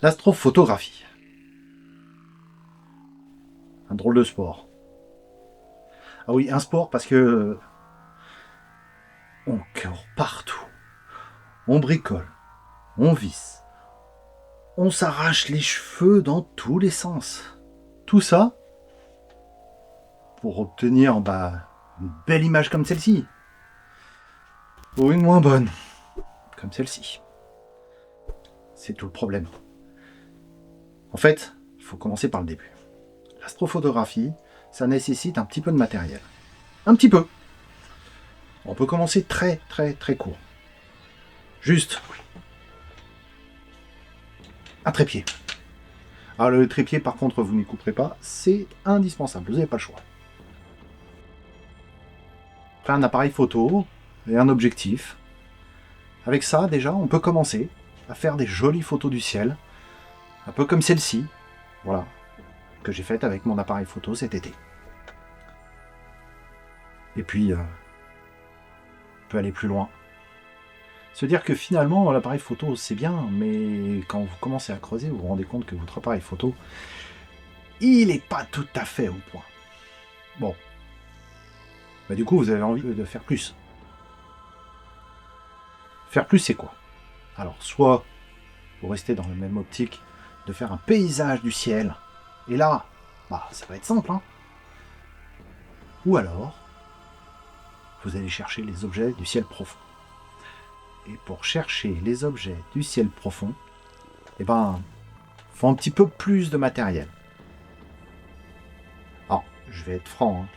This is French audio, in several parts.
L'astrophotographie. Un drôle de sport. Ah oui, un sport parce que on court partout. On bricole, on visse, on s'arrache les cheveux dans tous les sens. Tout ça pour obtenir une belle image comme celle-ci. Ou une moins bonne, comme celle-ci. C'est tout le problème. En fait, il faut commencer par le début. L'astrophotographie, ça nécessite un petit peu de matériel. Un petit peu. On peut commencer très très très court. Juste un trépied. Alors le trépied, par contre, vous n'y couperez pas, c'est indispensable, vous n'avez pas le choix. Après un appareil photo et un objectif. Avec ça, déjà, on peut commencer à faire des jolies photos du ciel, un peu comme celle-ci, voilà, que j'ai faite avec mon appareil photo cet été. Et puis, on peut aller plus loin. Se dire que finalement, l'appareil photo, c'est bien, mais quand vous commencez à creuser, vous vous rendez compte que votre appareil photo, il n'est pas tout à fait au point. Bon. Du coup, vous avez envie de faire plus. Faire plus, c'est quoi? Alors, soit vous restez dans la même optique de faire un paysage du ciel, et là, ça va être simple, hein. Ou alors, vous allez chercher les objets du ciel profond. Et pour chercher les objets du ciel profond, faut un petit peu plus de matériel. Alors, je vais être franc, hein.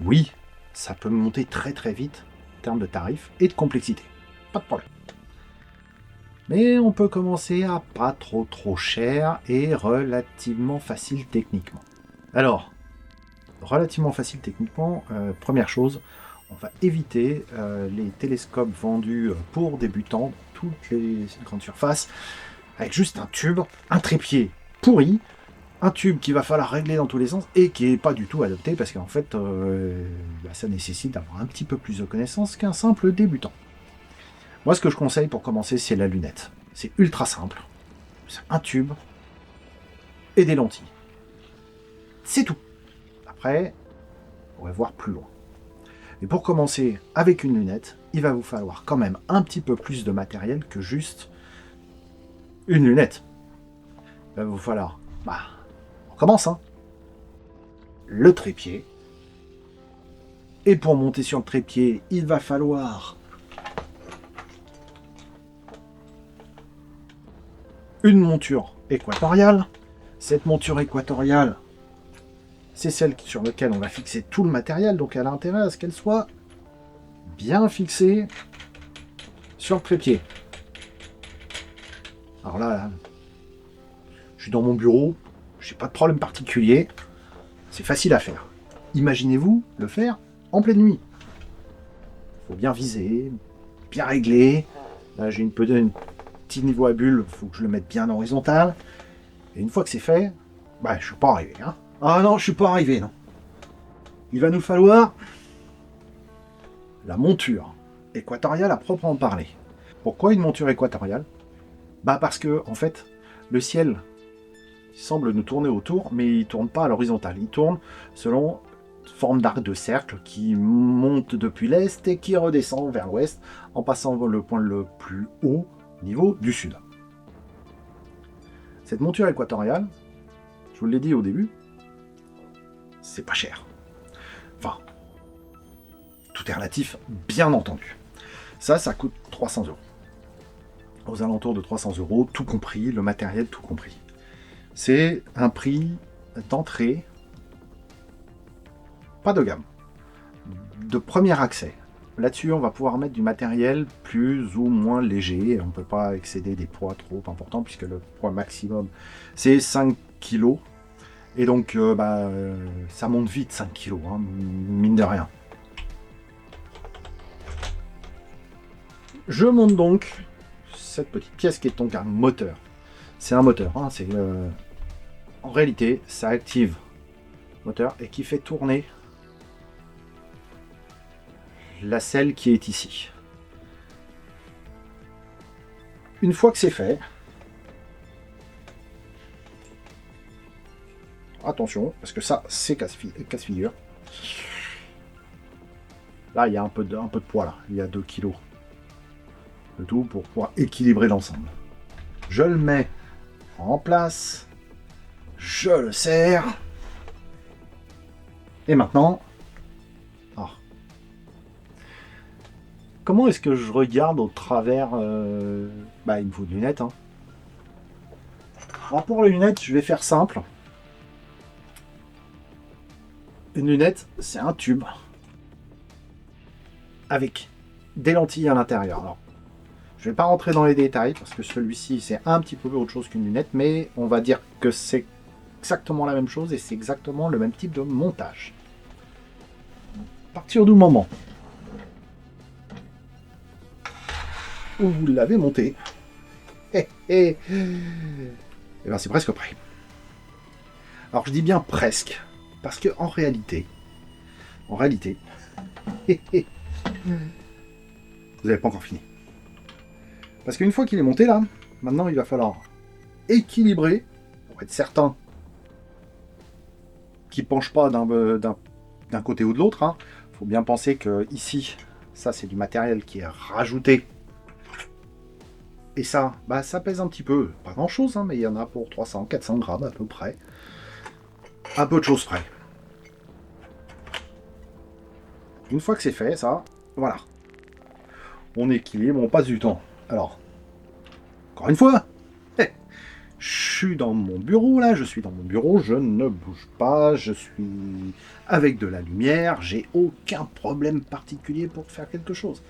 Oui, ça peut monter très très vite en termes de tarifs et de complexité. Pas de problème. Mais on peut commencer à pas trop cher et relativement facile techniquement. Alors, relativement facile techniquement, première chose, on va éviter les télescopes vendus pour débutants, toutes les grandes surfaces, avec juste un tube, un trépied pourri, un tube qu'il va falloir régler dans tous les sens et qui n'est pas du tout adapté parce qu'en fait, ça nécessite d'avoir un petit peu plus de connaissances qu'un simple débutant. Moi, ce que je conseille pour commencer, c'est la lunette. C'est ultra simple. C'est un tube et des lentilles. C'est tout. Après, on va voir plus loin. Et pour commencer avec une lunette, il va vous falloir quand même un petit peu plus de matériel que juste une lunette. Il va vous falloir, on commence, hein. Le trépied. Et pour monter sur le trépied, il va falloir une monture équatoriale. Cette monture équatoriale, c'est celle sur laquelle on va fixer tout le matériel, donc elle a intérêt à ce qu'elle soit bien fixée sur le trépied. Alors là, je suis dans mon bureau, j'ai pas de problème particulier, c'est facile à faire. Imaginez-vous le faire en pleine nuit. Il faut bien viser, bien régler. Là, j'ai un petit niveau à bulle, il faut que je le mette bien horizontal. Et une fois que c'est fait, je suis pas arrivé, hein. Ah non, je suis pas arrivé, non. Il va nous falloir la monture équatoriale à proprement parler. Pourquoi une monture équatoriale? Parce que, en fait, le ciel semble nous tourner autour, mais il ne tourne pas à l'horizontale. Il tourne selon forme d'arc de cercle qui monte depuis l'est et qui redescend vers l'ouest en passant le point le plus haut niveau du sud. Cette monture équatoriale, je vous l'ai dit au début, c'est pas cher. Enfin, tout est relatif, bien entendu. Ça coûte 300 €. Aux alentours de 300 €, tout compris, le matériel tout compris. C'est un prix d'entrée, pas de gamme, de premier accès. Là-dessus, on va pouvoir mettre du matériel plus ou moins léger. On ne peut pas excéder des poids trop importants puisque le poids maximum, c'est 5 kg. Et donc, ça monte vite, 5 kg, hein, mine de rien. Je monte donc cette petite pièce qui est donc un moteur. C'est un moteur, hein, en réalité, ça active le moteur et qui fait tourner la selle qui est ici. Une fois que c'est fait, attention, parce que ça, c'est casse-figure. Là, il y a un peu de poids, là. Il y a 2 kilos. Le tout pour pouvoir équilibrer l'ensemble. Je le mets en place. Je le serre. Et maintenant... Ah. Comment est-ce que je regarde au travers... Bah, il me faut des lunettes. Hein. Alors pour les lunettes, je vais faire simple. Une lunette, c'est un tube avec des lentilles à l'intérieur. Alors, je ne vais pas rentrer dans les détails parce que celui-ci, c'est un petit peu autre chose qu'une lunette, mais on va dire que c'est exactement la même chose et c'est exactement le même type de montage. À partir du moment où vous l'avez monté, et ben c'est presque prêt. Alors je dis bien presque, parce que en réalité, vous n'avez pas encore fini. Parce qu'une fois qu'il est monté là, maintenant il va falloir équilibrer pour être certain qu'il ne penche pas d'un côté ou de l'autre. Hein. Faut bien penser que ici, ça c'est du matériel qui est rajouté. Et ça, bah ça pèse un petit peu. Pas grand chose, hein, mais il y en a pour 300, 400 grammes à peu près. Un peu de choses près. Une fois que c'est fait, ça, voilà. On équilibre, on passe du temps. Alors, encore une fois, je suis dans mon bureau là, je ne bouge pas, je suis avec de la lumière, j'ai aucun problème particulier pour faire quelque chose.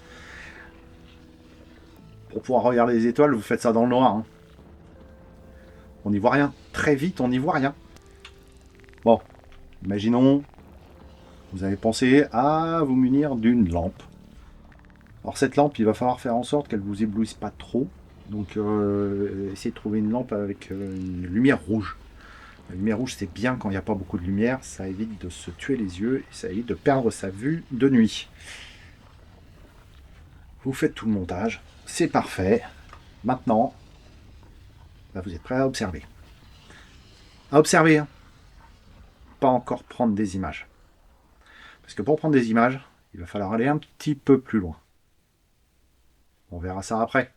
Pour pouvoir regarder les étoiles, vous faites ça dans le noir. Hein. On n'y voit rien. Très vite, on n'y voit rien. Bon, imaginons, vous avez pensé à vous munir d'une lampe. Alors cette lampe, il va falloir faire en sorte qu'elle ne vous éblouisse pas trop. Donc essayez de trouver une lampe avec une lumière rouge. La lumière rouge, c'est bien quand il n'y a pas beaucoup de lumière. Ça évite de se tuer les yeux et ça évite de perdre sa vue de nuit. Vous faites tout le montage. C'est parfait. Maintenant, là, vous êtes prêts à observer. À observer. Hein. Pas encore prendre des images. Parce que pour prendre des images, il va falloir aller un petit peu plus loin. On verra ça après.